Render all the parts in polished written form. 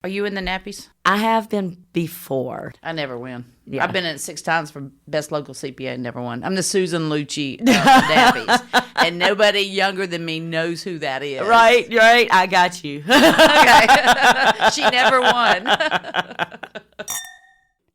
Are you in the nappies? I have been before. I never win. Yeah. I've been in it 6 times for best local CPA, never won. I'm the Susan Lucci of the nappies. And nobody younger than me knows who that is. Right. I got you. Okay. She never won.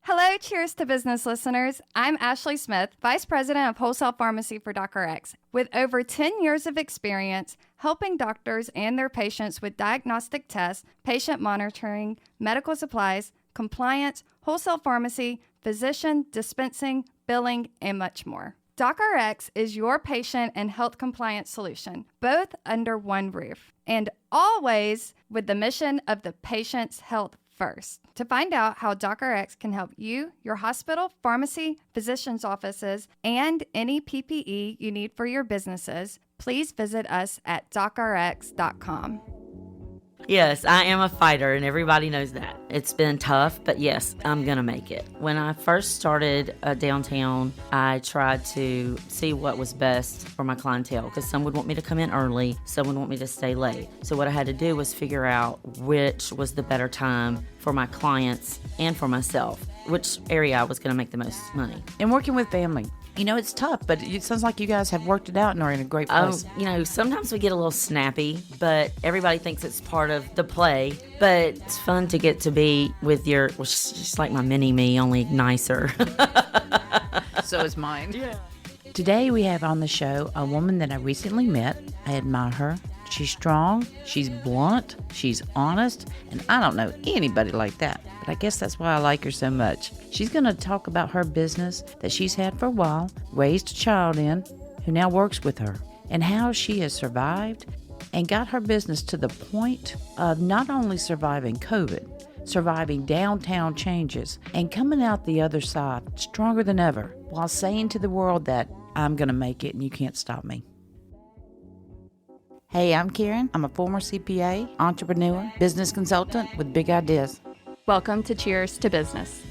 Hello, Cheers to Business listeners. I'm Ashley Smith, Vice President of Wholesale Pharmacy for DocRx. With over 10 years of experience helping doctors and their patients with diagnostic tests, patient monitoring, medical supplies, compliance, wholesale pharmacy, physician, dispensing, billing, and much more. DocRx is your patient and health compliance solution, both under one roof, and always with the mission of the patient's health first. To find out how DocRx can help you, your hospital, pharmacy, physician's offices, and any PPE you need for your businesses, please visit us at docrx.com. Yes, I am a fighter, and everybody knows that. It's been tough, but yes, I'm going to make it. When I first started downtown, I tried to see what was best for my clientele, because some would want me to come in early, some would want me to stay late. So what I had to do was figure out which was the better time for my clients and for myself, which area I was going to make the most money. And working with family. You know, it's tough, but it sounds like you guys have worked it out and are in a great place. Sometimes we get a little snappy, but everybody thinks it's part of the play. But it's fun to get to be with she's just like my mini-me, only nicer. So is mine. Yeah. Today we have on the show a woman that I recently met. I admire her. She's strong, she's blunt, she's honest, and I don't know anybody like that. But I guess that's why I like her so much. She's going to talk about her business that she's had for a while, raised a child in, who now works with her, and how she has survived and got her business to the point of not only surviving COVID, surviving downtown changes, and coming out the other side stronger than ever, while saying to the world that I'm going to make it and you can't stop me. Hey, I'm Karen. I'm a former CPA, entrepreneur, business consultant with big ideas. Welcome to Cheers to Business.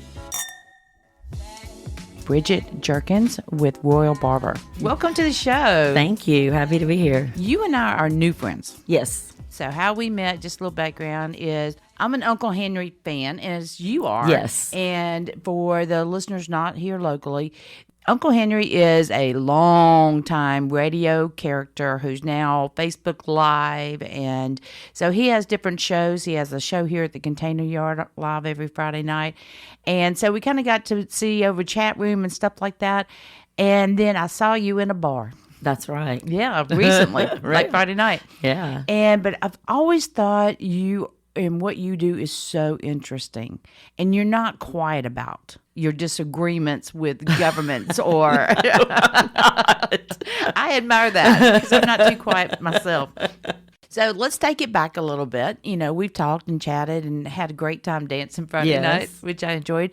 Bridgette Jerkins with Royal Barber. Welcome to the show. Thank you. Happy to be here. You and I are new friends. Yes. So how we met, just a little background, is I'm an Uncle Henry fan, as you are. Yes. And for the listeners not here locally, Uncle Henry is a long-time radio character who's now Facebook Live, and so he has different shows. He has a show here at the Container Yard live every Friday night, and so we kind of got to see over chat room and stuff like that, and then I saw you in a bar. That's right. Yeah, recently, Right. like Friday night. Yeah. But I've always thought you and what you do is so interesting, and you're not quiet about your disagreements with governments or I admire that because I'm not too quiet myself. So let's take it back a little bit. You know, we've talked and chatted and had a great time dancing Friday night, which I enjoyed.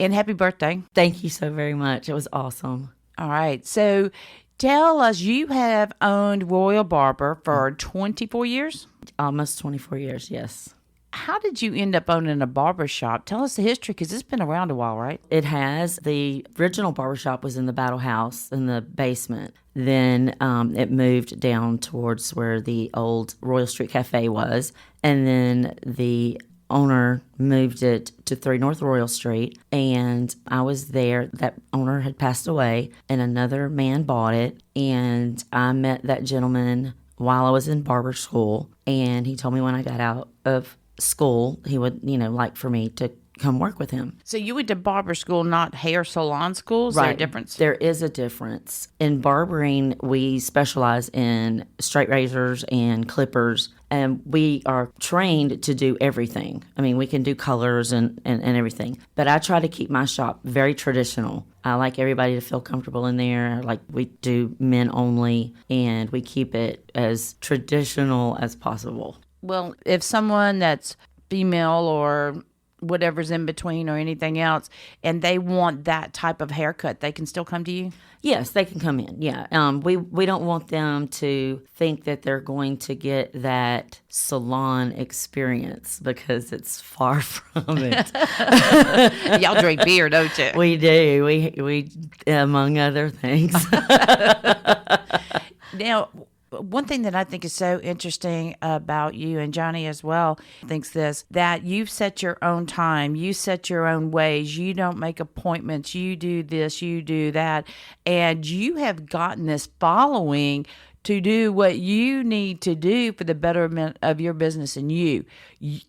And happy birthday. Thank you so very much. It was awesome. All right. So tell us, you have owned Royal Barber for 24 years? Almost 24 years, yes. How did you end up owning a barber shop? Tell us the history, because it's been around a while, right? It has. The original barbershop was in the Battle House in the basement. Then it moved down towards where the old Royal Street Cafe was. And then the owner moved it to 3 North Royal Street. And I was there. That owner had passed away, and another man bought it. And I met that gentleman while I was in barber school. And he told me when I got out of school, he would, like for me to come work with him. So you went to barber school, not hair salon school? Is there a difference? There is a difference. In barbering, we specialize in straight razors and clippers, and we are trained to do everything. I mean, we can do colors and everything. But I try to keep my shop very traditional. I like everybody to feel comfortable in there. Like, we do men only, and we keep it as traditional as possible. Well, if someone that's female or whatever's in between or anything else, and they want that type of haircut, they can still come to you? Yes, they can come in, yeah. We don't want them to think that they're going to get that salon experience, because it's far from it. Y'all drink beer, don't you? We do. We among other things. Now, one thing that I think is so interesting about you, and Johnny as well thinks this, that you've set your own time, you set your own ways, you don't make appointments, you do this, you do that, and you have gotten this following to do what you need to do for the betterment of your business and you.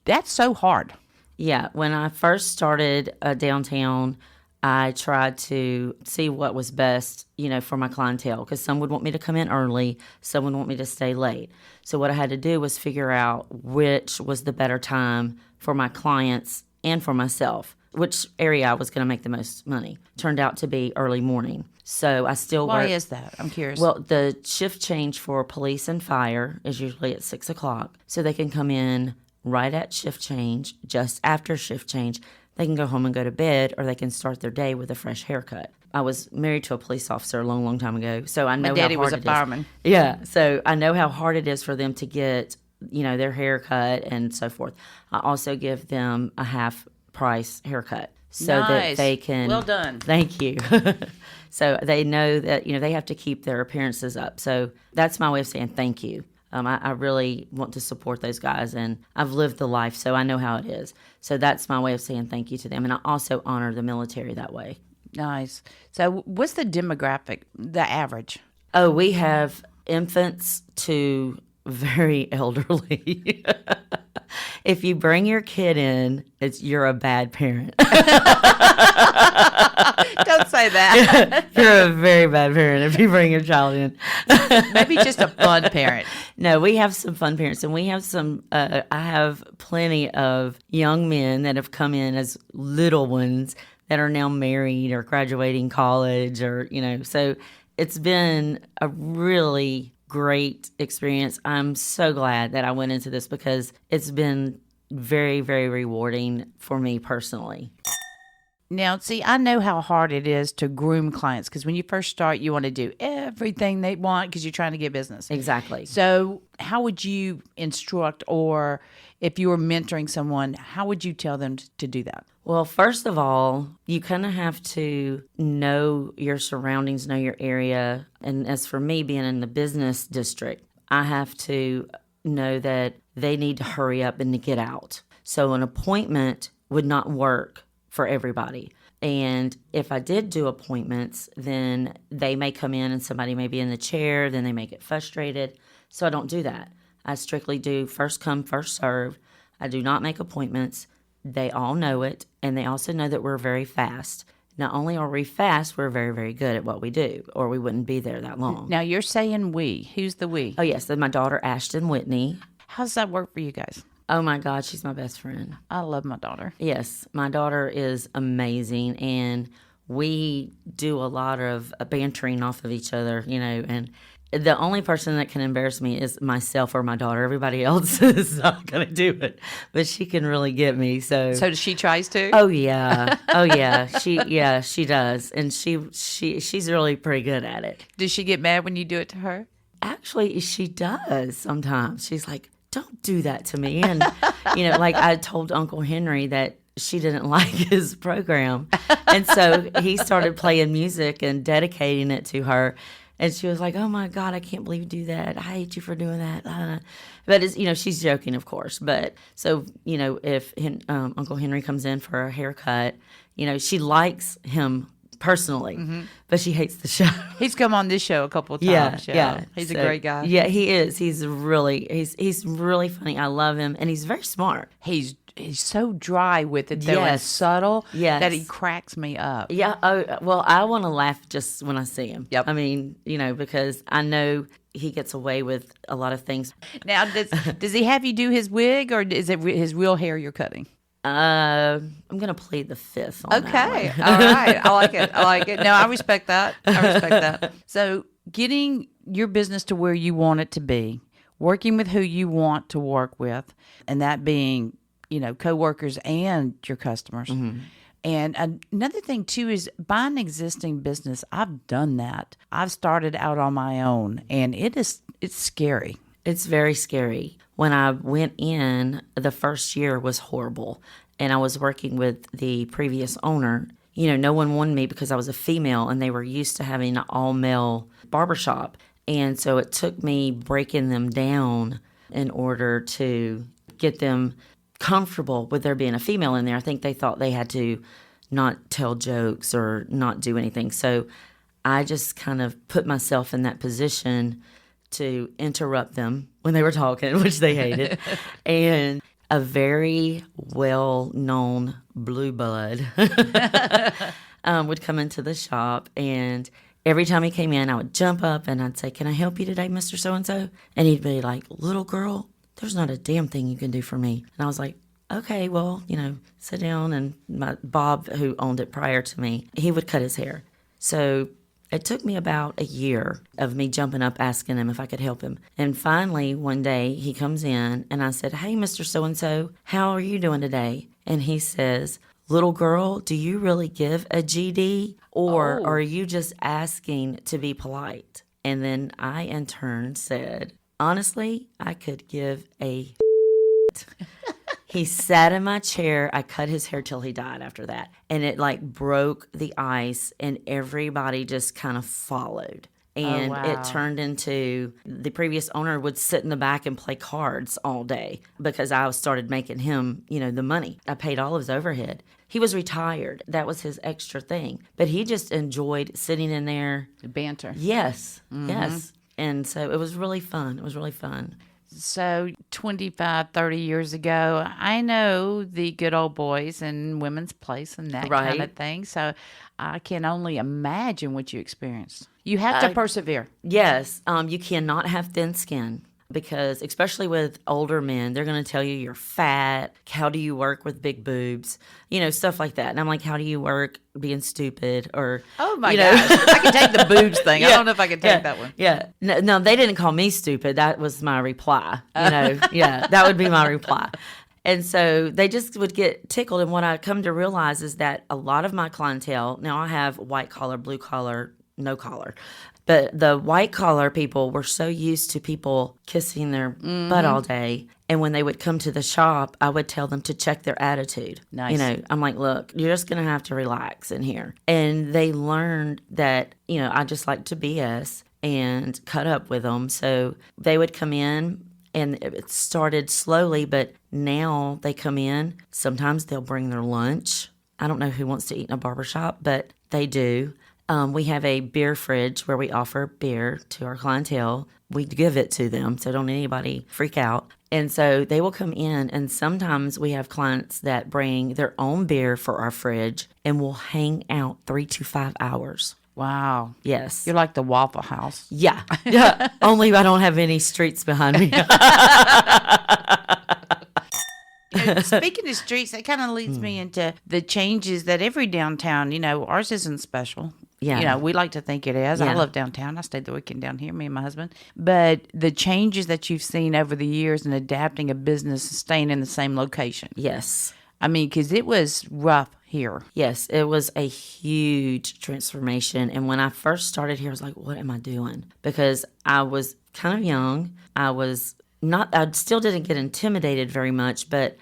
That's so hard. Yeah, when I first started downtown, I tried to see what was best, for my clientele, because some would want me to come in early, some would want me to stay late. So what I had to do was figure out which was the better time for my clients and for myself, which area I was going to make the most money. Turned out to be early morning. So I still Why work. is that? I'm curious. Well, the shift change for police and fire is usually at 6 o'clock, so they can come in right at shift change, just after shift change. They can go home and go to bed, or they can start their day with a fresh haircut. I was married to a police officer a long, long time ago, so I know My daddy how hard was a it is. fireman. Yeah, so I know how hard it is for them to get, their haircut and so forth. I also give them a half-price haircut so that Nice. they can. Well done. Thank you. So they know that, they have to keep their appearances up. So that's my way of saying thank you. I really want to support those guys, and I've lived the life, so I know how it is. So that's my way of saying thank you to them. And I also honor the military that way. Nice. So what's the demographic, the average? Oh, we have infants to very elderly. If you bring your kid in, you're a bad parent. Don't say that. You're a very bad parent if you bring your child in. Maybe just a fun parent. No, we have some fun parents, and we have some. I have plenty of young men that have come in as little ones that are now married or graduating college, or So it's been a really great experience. I'm so glad that I went into this because it's been very, very rewarding for me personally. Now, see, I know how hard it is to groom clients because when you first start, you want to do everything they want because you're trying to get business. Exactly. So how would you instruct, or if you were mentoring someone, how would you tell them to do that? Well, first of all, you kind of have to know your surroundings, know your area. And as for me, being in the business district, I have to know that they need to hurry up and to get out. So an appointment would not work for everybody. And if I did do appointments, then they may come in and somebody may be in the chair, then they may get frustrated. So I don't do that. I strictly do first come, first serve. I do not make appointments. They all know it, and they also know that we're very fast. Not only are we fast, we're very, very good at what we do, or we wouldn't be there that long. Now, you're saying we. Who's the we? Oh, yes, then my daughter, Ashton Whitney. How does that work for you guys? Oh, my God, she's my best friend. I love my daughter. Yes, my daughter is amazing, and we do a lot of bantering off of each other, and the only person that can embarrass me is myself or my daughter. Everybody else is not going to do it, but she can really get me. So she tries to? Oh yeah, she does, and she's really pretty good at it. Does she get mad when you do it to her? Actually, she does sometimes. She's like, "Don't do that to me," and like I told Uncle Henry that she didn't like his program, and so he started playing music and dedicating it to her. And she was like, "Oh my God, I can't believe you do that. I hate you for doing that." But it's, she's joking, of course. But so, if Uncle Henry comes in for a haircut, she likes him personally, but she hates the show. He's come on this show a couple of times. Yeah. He's a great guy. Yeah, he is. He's really funny. I love him, and he's very smart. He's so dry with it, though, and subtle that he cracks me up. Yeah. Oh, well, I want to laugh just when I see him. Yep. I mean, because I know he gets away with a lot of things. Now, does he have you do his wig, or is it his real hair you're cutting? I'm going to plead the fifth on that Okay. one. All right. I like it. No, I respect that. So getting your business to where you want it to be, working with who you want to work with, and that being, coworkers and your customers. Mm-hmm. And another thing, too, is buying an existing business. I've done that. I've started out on my own, and it's scary. It's very scary. When I went in, the first year was horrible, and I was working with the previous owner. No one wanted me because I was a female, and they were used to having an all-male barbershop. And so it took me breaking them down in order to get them comfortable with there being a female in there. I think they thought they had to not tell jokes or not do anything. So I just kind of put myself in that position to interrupt them when they were talking, which they hated. And a very well-known blue blood would come into the shop, and every time he came in, I would jump up and I'd say, "Can I help you today, Mr. So-and-so?" And he'd be like, "Little girl, there's not a damn thing you can do for me." And I was like, "Okay, well, sit down." And Bob, who owned it prior to me, he would cut his hair. So it took me about a year of me jumping up asking him if I could help him. And finally, one day, he comes in and I said, "Hey, Mr. So-and-so, how are you doing today?" And he says, "Little girl, do you really give a GD? Or are you just asking to be polite?" And then I, in turn, said, "Honestly, I could give a He sat in my chair. I cut his hair till he died after that. And it broke the ice, and everybody just kind of followed. And it turned into the previous owner would sit in the back and play cards all day because I started making him, the money. I paid all of his overhead. He was retired. That was his extra thing. But he just enjoyed sitting in there. Banter. Yes, yes. And so it was really fun. It was really fun. So 25, 30 years ago, I know the good old boys and women's place and that kind of thing. So I can only imagine what you experienced. You have to persevere. Yes. You cannot have thin skin because especially with older men, they're going to tell you you're fat. How do you work with big boobs? Stuff like that. And I'm like, how do you work being stupid? Or oh my gosh, I can take the boobs thing. I don't know if I can take that one. Yeah. No, they didn't call me stupid. That was my reply. Yeah, that would be my reply. And so they just would get tickled. And what I come to realize is that a lot of my clientele, now I have white collar, blue collar, no collar. But the white collar people were so used to people kissing their butt all day. And when they would come to the shop, I would tell them to check their attitude. Nice. I'm like, look, you're just going to have to relax in here. And they learned that, I just like to BS and cut up with them. So they would come in. And it started slowly, but now they come in. Sometimes they'll bring their lunch. I don't know who wants to eat in a barbershop, but they do. We have a beer fridge where we offer beer to our clientele. We give it to them, so don't anybody freak out. And so they will come in, and sometimes we have clients that bring their own beer for our fridge and will hang out 3 to 5 hours. Wow. Yes. You're like the Waffle House. Yeah. Only I don't have any streets behind me. Speaking of streets, that kind of leads me into the changes that every downtown, ours isn't special. Yeah. We like to think it is. Yeah. I love downtown. I stayed the weekend down here, me and my husband. But the changes that you've seen over the years in adapting a business and staying in the same location. Yes. I mean, because it was rough here. Yes, it was a huge transformation. And when I first started here, I was like, what am I doing? Because I was kind of young. I still didn't get intimidated very much, but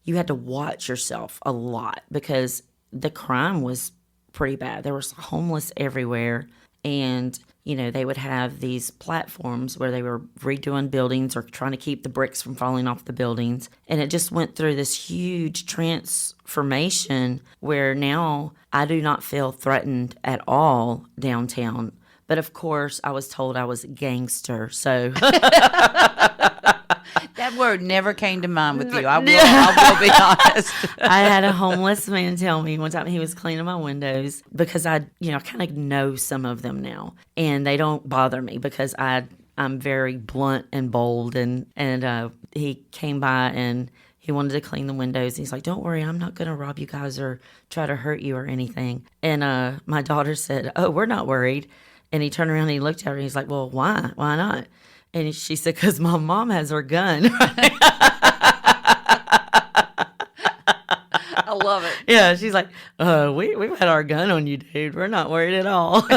you had to watch yourself a lot because the crime was pretty bad. There was homeless everywhere. And, they would have these platforms where they were redoing buildings or trying to keep the bricks from falling off the buildings. And it just went through this huge transformation where now I do not feel threatened at all downtown. But of course, I was told I was a gangster. So that word never came to mind with you. I will be honest. I had a homeless man tell me one time he was cleaning my windows because I kind of know some of them now, and they don't bother me because I'm very blunt and bold, and he came by and he wanted to clean the windows. He's like, "Don't worry, I'm not going to rob you guys or try to hurt you or anything." And my daughter said, "Oh, we're not worried." And he turned around and he looked at her and he's like, "Well, why? Why not?" And she said, "Because my mom has her gun." I love it. Yeah, she's like, we've had our gun on you, dude. We're not worried at all."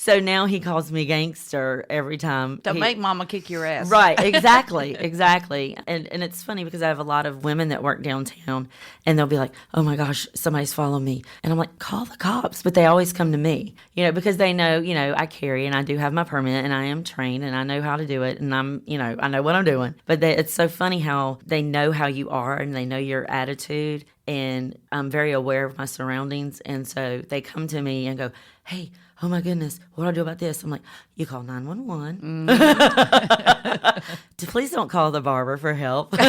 So now he calls me gangster every time. Don't make mama kick your ass. Right, exactly, exactly. And it's funny because I have a lot of women that work downtown, and they'll be like, oh my gosh, somebody's following me. And I'm like, call the cops. But they always come to me, because they know, I carry and I do have my permit and I am trained and I know how to do it. And I know what I'm doing. But it's so funny how they know how you are and they know your attitude. And I'm very aware of my surroundings. And so they come to me and go, hey, oh my goodness, what do I do about this? I'm like, you call 911. Please don't call the barber for help. But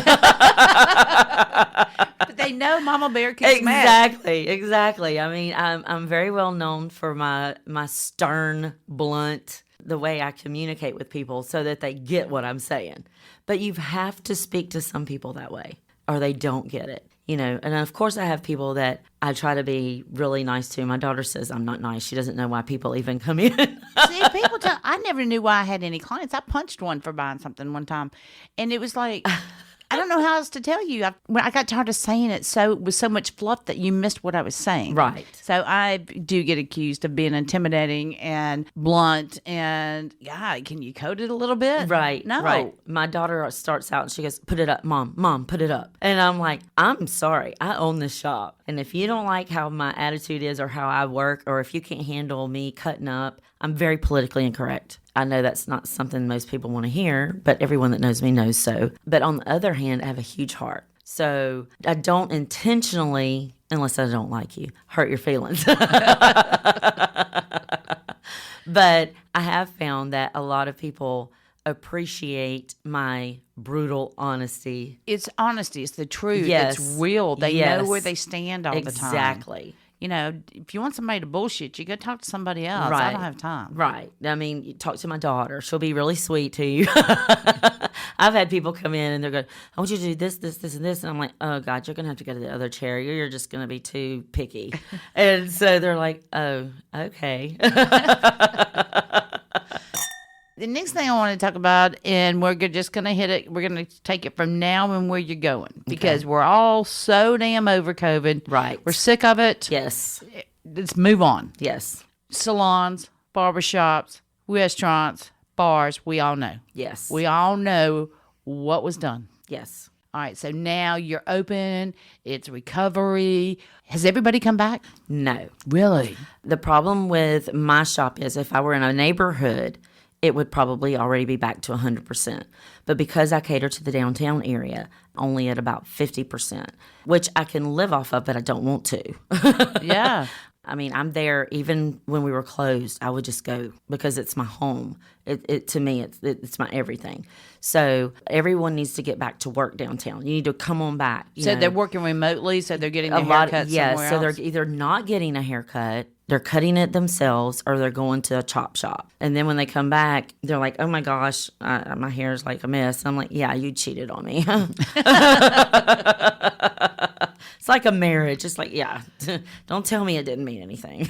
they know Mama Bear kicks mad. Exactly. I mean, I'm very well known for my stern, blunt, the way I communicate with people so that they get what I'm saying. But you have to speak to some people that way or they don't get it. And of course I have people that I try to be really nice to. My daughter says I'm not nice. She doesn't know why people even come in. See, people I never knew why I had any clients. I punched one for buying something one time. And it was like, I don't know how else to tell you. I got tired of saying it with so much fluff that you missed what I was saying. Right. So I do get accused of being intimidating and blunt and, can you code it a little bit? Right. No. Right. My daughter starts out and she goes, put it up, Mom, put it up. And I'm like, I'm sorry. I own this shop. And if you don't like how my attitude is or how I work, or if you can't handle me cutting up, I'm very politically incorrect. I know that's not something most people want to hear, but everyone that knows me knows so. But on the other hand, I have a huge heart. So I don't intentionally, unless I don't like you, hurt your feelings. But I have found that a lot of people appreciate my brutal honesty. It's honesty. It's the truth. Yes. It's real. They know where they stand all the time. Exactly. If you want somebody to bullshit, you go talk to somebody else. Right. I don't have time. Right. I mean, you talk to my daughter. She'll be really sweet to you. I've had people come in and they're going, I want you to do this, this, this, and this. And I'm like, oh, God, you're going to have to go to the other chair. You're just going to be too picky. And so they're like, oh, okay. The next thing I want to talk about, and we're just going to hit it, we're going to take it from now and where you're going. Because we're all so damn over COVID. Right. We're sick of it. Yes. Let's move on. Yes. Salons, barbershops, restaurants, bars, we all know. Yes. We all know what was done. Yes. All right, so now you're open. It's recovery. Has everybody come back? No. Really? The problem with my shop is if I were in a neighborhood, it would probably already be back to 100%. But because I cater to the downtown area, only at about 50%, which I can live off of, but I don't want to. Yeah. I mean, I'm there even when we were closed. I would just go because it's my home. It to me, it's my everything. So everyone needs to get back to work downtown. You need to come on back. So they're working remotely, so they're getting a haircut somewhere else? So they're either not getting a haircut, they're cutting it themselves, or they're going to a chop shop. And then when they come back, they're like, oh my gosh, my hair is like a mess. I'm like, yeah, you cheated on me. It's like a marriage. It's like, yeah, don't tell me it didn't mean anything.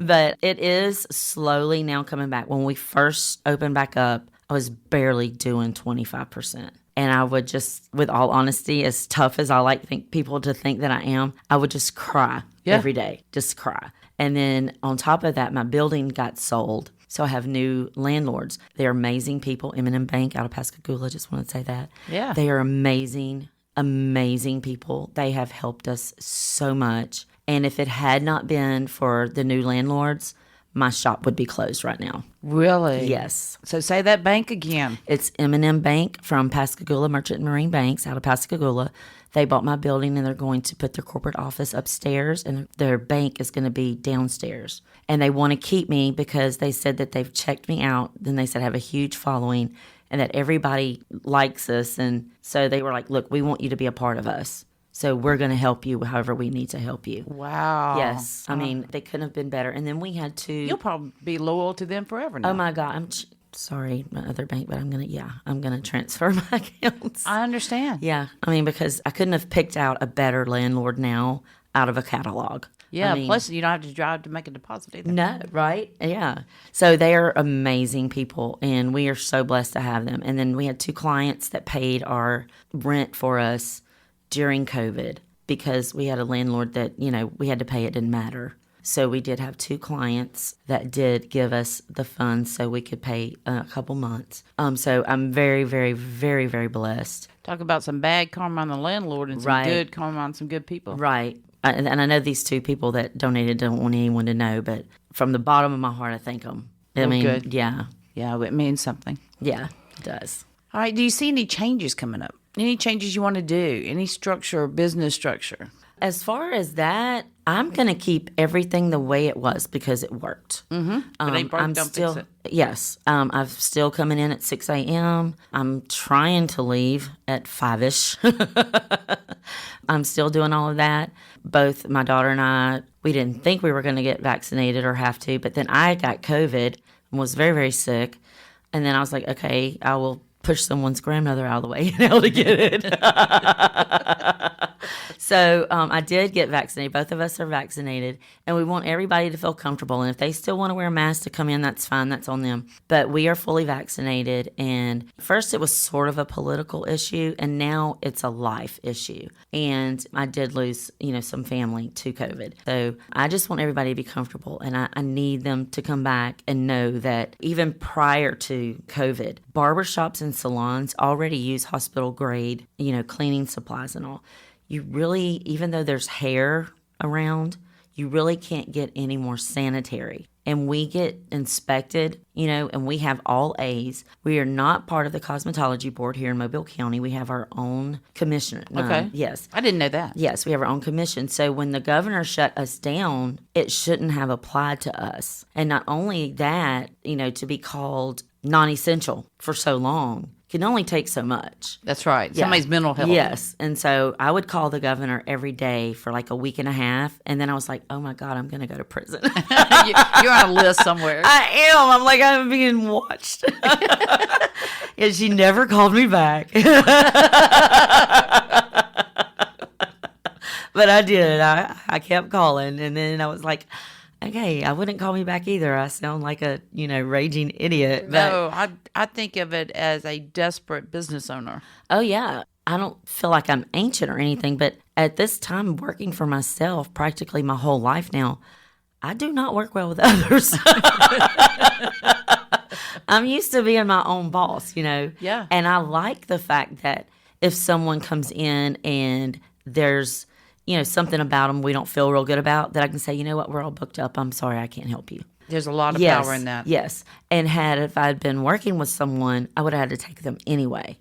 But it is slowly now coming back. When we first opened back up, I was barely doing 25%. And I would just, with all honesty, as tough as I like people to think that I am, I would just cry every day, just cry. And then on top of that, my building got sold. So I have new landlords. They're amazing people. M&M Bank out of Pascagoula, just want to say that. Yeah. They are amazing, amazing people. They have helped us so much. And if it had not been for the new landlords, my shop would be closed right now. Really? Yes. So say that bank again. It's M&M Bank from Pascagoula, Merchant and Marine Banks out of Pascagoula. They bought my building and they're going to put their corporate office upstairs and their bank is going to be downstairs. And they want to keep me because they said that they've checked me out. Then they said I have a huge following and that everybody likes us. And so they were like, look, we want you to be a part of us. So we're going to help you however we need to help you. Wow. Yes. I mean, they couldn't have been better. And then we had to... You'll probably be loyal to them forever now. Oh, my God. I'm sorry, my other bank, but I'm going to transfer my accounts. I understand. Yeah. I mean, because I couldn't have picked out a better landlord now out of a catalog. Yeah, I mean, plus you don't have to drive to make a deposit either. No, right? Yeah. So they are amazing people, and we are so blessed to have them. And then we had 2 clients that paid our rent for us during COVID because we had a landlord that, we had to pay. It didn't matter. So we did have 2 clients that did give us the funds so we could pay a couple months. So I'm very, very, very, very blessed. Talk about some bad karma on the landlord and some Right. good karma on some good people. Right. And I know these 2 people that donated don't want anyone to know, but from the bottom of my heart, I thank them. I mean, good. yeah. Yeah, it means something. Yeah, it does. All right, do you see any changes coming up? Any changes you want to do? Any structure or business structure? As far as that, I'm going to keep everything the way it was because it worked. If it ain't broke, I'm don't still, fix it. Yes. I'm still coming in at 6 a.m. I'm trying to leave at 5-ish. I'm still doing all of that. Both my daughter and I, we didn't think we were going to get vaccinated or have to, but then I got COVID and was very, very sick. And then I was like, okay, I will push someone's grandmother out of the way to get it. So I did get vaccinated. Both of us are vaccinated, and we want everybody to feel comfortable. And if they still want to wear a mask to come in, that's fine. That's on them. But we are fully vaccinated. And first it was sort of a political issue, and now it's a life issue. And I did lose, some family to COVID. So I just want everybody to be comfortable, and I need them to come back and know that even prior to COVID, barbershops and salons already use hospital grade, cleaning supplies and all. You really, even though there's hair around, you really can't get any more sanitary. And we get inspected, and we have all A's. We are not part of the cosmetology board here in Mobile County. We have our own commissioner. Okay. Yes. I didn't know that. Yes, we have our own commission. So when the governor shut us down, it shouldn't have applied to us. And not only that, to be called non-essential for so long can only take so much. That's right. Yeah. Somebody's mental health. Yes. And so I would call the governor every day for like a week and a half. And then I was like, oh my God, I'm going to go to prison. You're on a list somewhere. I am. I'm like, I'm being watched. And she never called me back. But I did. I kept calling. And then I was like, okay, I wouldn't call me back either. I sound like a, raging idiot. But, No, I think of it as a desperate business owner. oh, yeah. I don't feel like I'm ancient or anything, but at this time, working for myself practically my whole life now, I do not work well with others. I'm used to being my own boss, Yeah. And I like the fact that if someone comes in and there's, something about them we don't feel real good about, that I can say, you know what, we're all booked up. I'm sorry, I can't help you. There's a lot of Yes, power in that. Yes. And if I'd been working with someone, I would have had to take them anyway.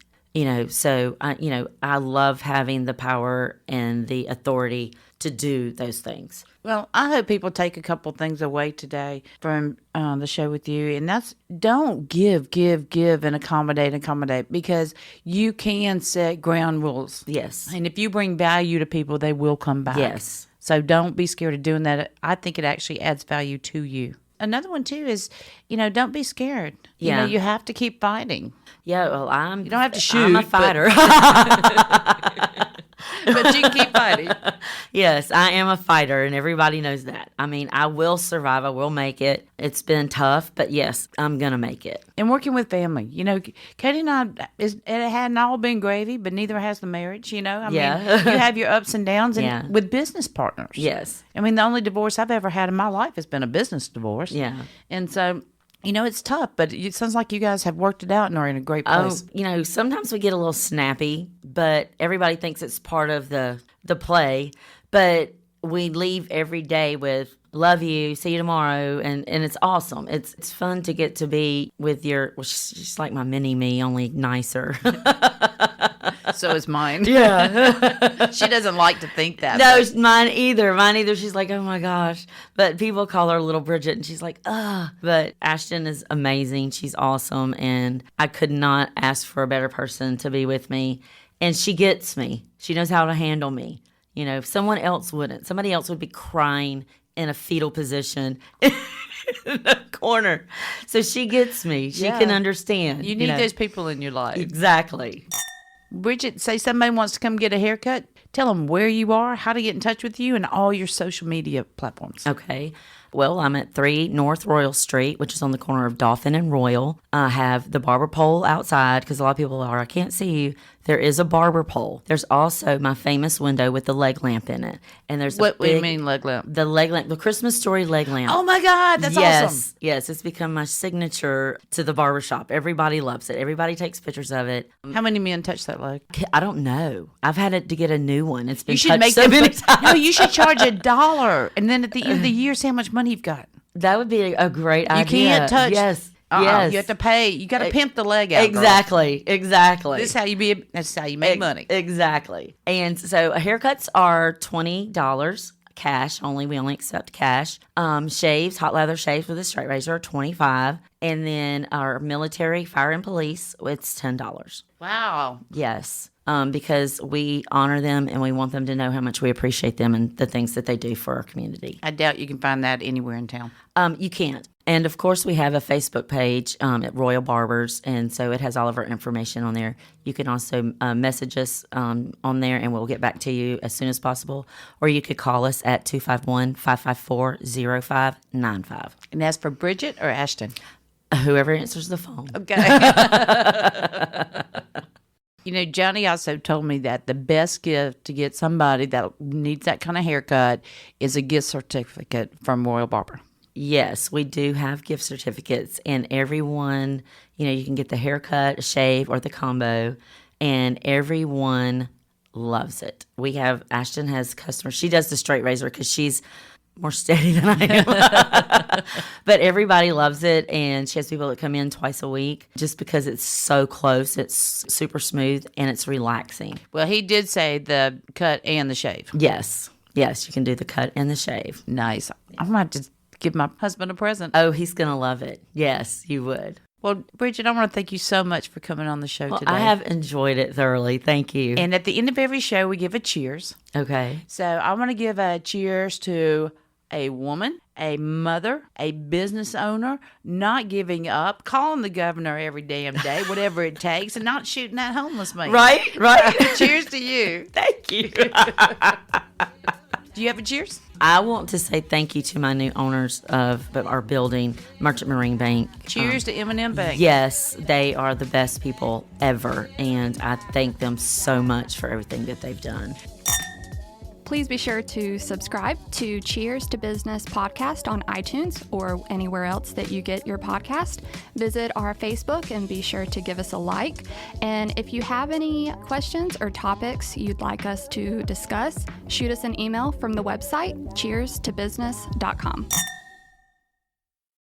So I love having the power and the authority to do those things. Well, I hope people take a couple things away today from the show with you, and that's don't give, and accommodate, because you can set ground rules. Yes. And if you bring value to people, they will come back. Yes. So don't be scared of doing that. I think it actually adds value to you. Another one, too, is, don't be scared. Yeah. You have to keep fighting. Yeah, well, You don't have to shoot. I'm a fighter. But you can keep fighting. Yes, I am a fighter, and everybody knows that. I mean, I will survive. I will make it. It's been tough, but yes, I'm going to make it. And working with family. Katie and I, it hadn't all been gravy, but neither has the marriage, I mean, you have your ups and downs and with business partners. Yes. I mean, the only divorce I've ever had in my life has been a business divorce. Yeah. And so, it's tough, but it sounds like you guys have worked it out and are in a great place. Sometimes we get a little snappy, but everybody thinks it's part of the play. But we leave every day with love you, see you tomorrow, and it's awesome. It's fun to get to be with she's like my mini me, only nicer. So is mine. Yeah. She doesn't like to think that. No, mine either. She's like, oh my gosh. But people call her little Bridgette, and she's like, ah. But Ashton is amazing. She's awesome, and I could not ask for a better person to be with me. And she gets me. She knows how to handle me. If someone else wouldn't, somebody else would be crying in a fetal position in the corner. So she gets me. She can understand. You need those people in your life. Exactly. Bridgette, say somebody wants to come get a haircut. Tell them where you are, how to get in touch with you, and all your social media platforms. Okay. Well, I'm at 3 North Royal Street, which is on the corner of Dauphin and Royal. I have the barber pole outside because a lot of people are, I can't see you, There is a barber pole. There's also my famous window with the leg lamp in it. And there's What do you mean leg lamp? The leg lamp, the Christmas story leg lamp. Oh my God, that's awesome. Yes, it's become my signature to the barbershop. Everybody loves it. Everybody takes pictures of it. How many men touch that leg? I don't know. I've had it to get a new one. It's been You should touched make so them many times. No, you should charge $1, and then at the end of the year, see how much money you've got. That would be a great idea. You can't touch. Yes. Yes. Yes. You have to pay. You got to pimp the leg out. Exactly. Girl. Exactly. This is how you be. That's how you make money. Exactly. And so haircuts are $20 cash only. We only accept cash. Shaves, hot leather shaves with a straight razor are $25. And then our military, fire, and police, it's $10. Wow. Yes. Because we honor them and we want them to know how much we appreciate them and the things that they do for our community. I doubt you can find that anywhere in town. You can't. And of course, we have a Facebook page at Royal Barbers, and so it has all of our information on there. You can also message us on there, and we'll get back to you as soon as possible. Or you could call us at 251-554-0595. And that's for Bridget or Ashton? Whoever answers the phone. Okay. You know, Johnny also told me that the best gift to get somebody that needs that kind of haircut is a gift certificate from Royal Barber. Yes, we do have gift certificates, and everyone, you can get the haircut, a shave, or the combo, and everyone loves it. Ashton has customers. She does the straight razor because she's more steady than I am. But everybody loves it, and she has people that come in twice a week just because it's so close. It's super smooth, and it's relaxing. Well, he did say the cut and the shave. Yes, you can do the cut and the shave. Nice. I might just give my husband a present. Oh, he's going to love it. Yes, you would. Well, Bridget, I want to thank you so much for coming on the show today. I have enjoyed it thoroughly. Thank you. And at the end of every show, we give a cheers. Okay. So I want to give a cheers to a woman, a mother, a business owner, not giving up, calling the governor every damn day, whatever it takes, and not shooting that homeless man. Right. Cheers to you. Thank you. Do you have a cheers? I want to say thank you to my new owners of our building, Merchant Marine Bank. Cheers to M&M Bank. Yes, they are the best people ever, and I thank them so much for everything that they've done. Please be sure to subscribe to Cheers to Business podcast on iTunes or anywhere else that you get your podcast. Visit our Facebook and be sure to give us a like. And if you have any questions or topics you'd like us to discuss, shoot us an email from the website cheerstobusiness.com.